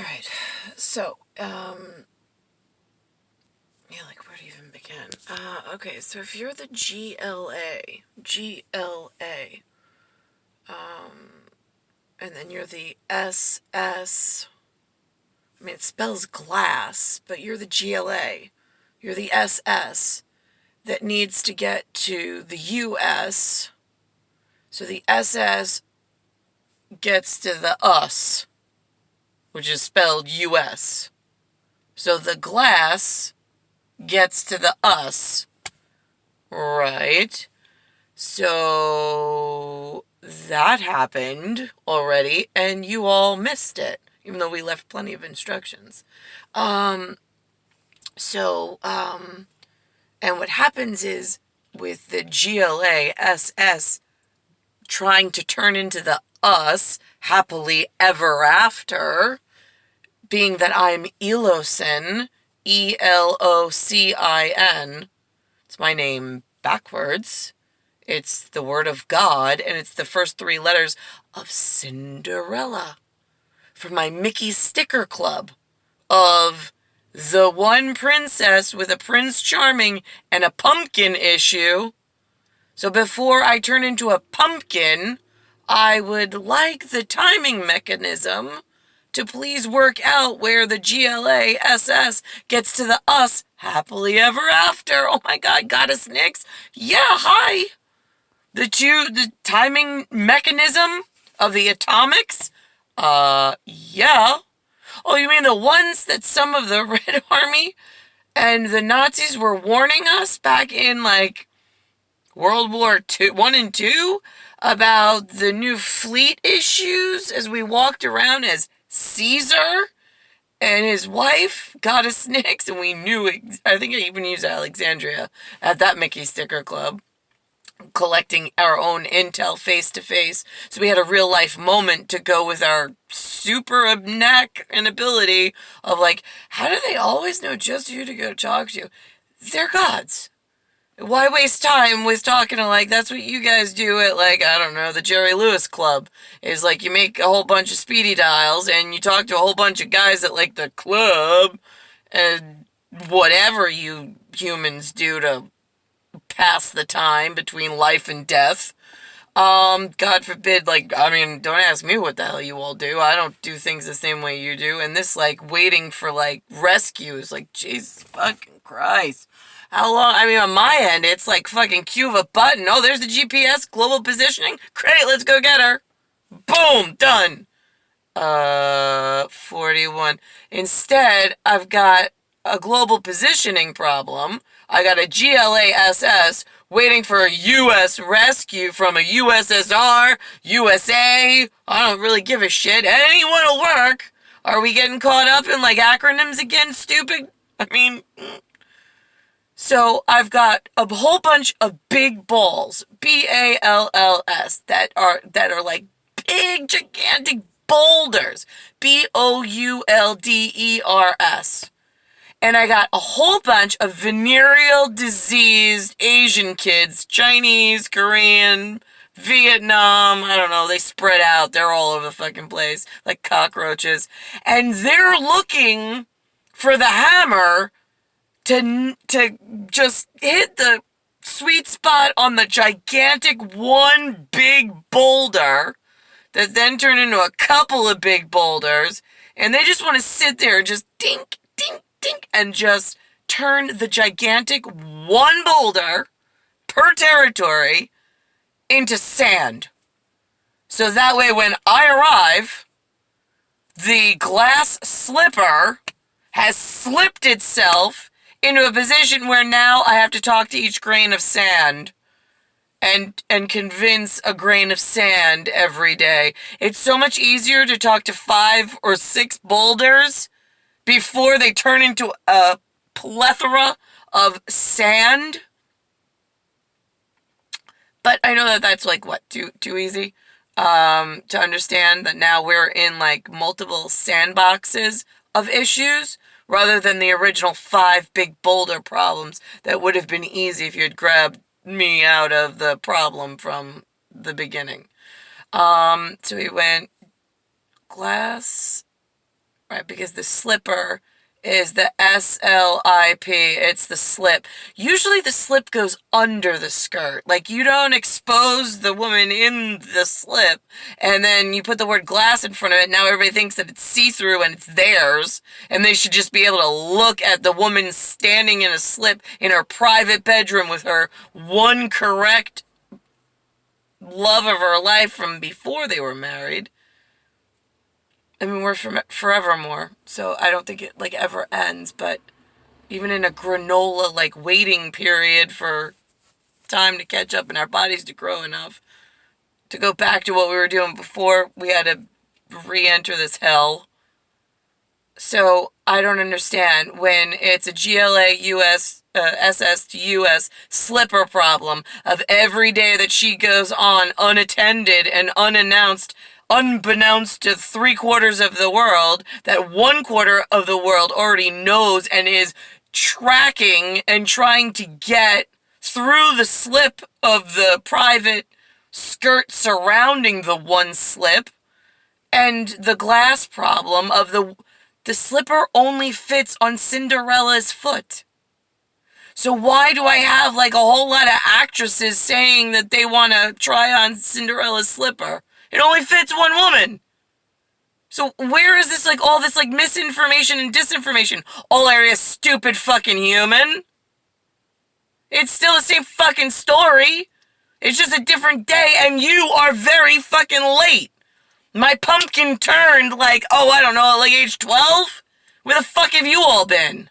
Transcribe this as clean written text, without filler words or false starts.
Alright, so, yeah, like, where to even begin? Okay, so if you're the GLA, and then you're the SS, I mean, it spells glass, but you're the GLA, you're the SS that needs to get to the US, so the SS gets to the US, which is spelled US. So the glass gets to the US, right? So that happened already, and you all missed it, even though we left plenty of instructions. And what happens is with the GLASS trying to turn into the US happily ever after, being that I'm Elocin, Elocin, it's my name backwards. It's the word of God, and it's the first three letters of Cinderella. From my Mickey Sticker Club of the one princess with a Prince Charming and a pumpkin issue. So before I turn into a pumpkin, I would like the timing mechanism to please work out where the GLASS gets to the US happily ever after. Oh my God, Goddess Nyx. Yeah, hi. The timing mechanism of the atomics? Yeah. Oh, you mean the ones that some of the Red Army and the Nazis were warning us back in, like, World War One and Two about the new fleet issues as we walked around as Caesar and his wife, Goddess Nyx, and we knew, I think I even used Alexandria at that Mickey Sticker Club, collecting our own intel face to face. So we had a real life moment to go with our super knack and ability of, like, how do they always know just who to go talk to? They're gods. Why waste time with talking to, like, that's what you guys do at, like, I don't know, the Jerry Lewis Club. Is, like, you make a whole bunch of speedy dials and you talk to a whole bunch of guys at, like, the club and whatever you humans do to pass the time between life and death. God forbid, like, I mean, don't ask me what the hell you all do. I don't do things the same way you do. And this, like, waiting for, like, rescues, like, Jesus fucking Christ. How long? I mean, on my end, it's like fucking cue of a button. Oh, there's the GPS, global positioning. Great, let's go get her. Boom, done. 41. Instead, I've got a global positioning problem. I got a GLASS waiting for a US rescue from a USSR, USA. I don't really give a shit. Anyone will work. Are we getting caught up in, like, acronyms again, stupid? I mean, so I've got a whole bunch of big balls, BALLS, that are like big, gigantic boulders, BOULDERS. And I got a whole bunch of venereal diseased Asian kids, Chinese, Korean, Vietnam, I don't know, they spread out. They're all over the fucking place, like cockroaches. And they're looking for the hammer to just hit the sweet spot on the gigantic one big boulder that then turned into a couple of big boulders, and they just want to sit there and just dink, dink, dink, and just turn the gigantic one boulder per territory into sand. So that way when I arrive, the glass slipper has slipped itself into a position where now I have to talk to each grain of sand and convince a grain of sand every day. It's so much easier to talk to 5 or 6 boulders before they turn into a plethora of sand. But I know that that's, like, what, too easy to understand that now we're in, like, multiple sandboxes of issues rather than the original 5 big boulder problems that would have been easy if you had grabbed me out of the problem from the beginning. So we went Gla-Ss, Right, because the slipper is the S-L-I-P. It's the slip. Usually the slip goes under the skirt. Like, you don't expose the woman in the slip, and then you put the word glass in front of it. Now everybody thinks that it's see-through and it's theirs, and they should just be able to look at the woman standing in a slip in her private bedroom with her one correct love of her life from before they were married. I mean, we're from forevermore, so I don't think it, like, ever ends, but even in a granola, like, waiting period for time to catch up and our bodies to grow enough to go back to what we were doing before we had to re-enter this hell. So I don't understand when it's a GLA-US, SS to US slipper problem of every day that she goes on unattended and unannounced, unbeknownst to 3/4 of the world, that 1/4 of the world already knows and is tracking and trying to get through the slip of the private skirt surrounding the one slip, and the glass problem of the slipper only fits on Cinderella's foot. So why do I have like a whole lot of actresses saying that they want to try on Cinderella's slipper? It only fits one woman. So where is this, like, all this, like, misinformation and disinformation? All area stupid fucking human. It's still the same fucking story. It's just a different day, and you are very fucking late. My pumpkin turned, like, oh, I don't know, like age 12? Where the fuck have you all been?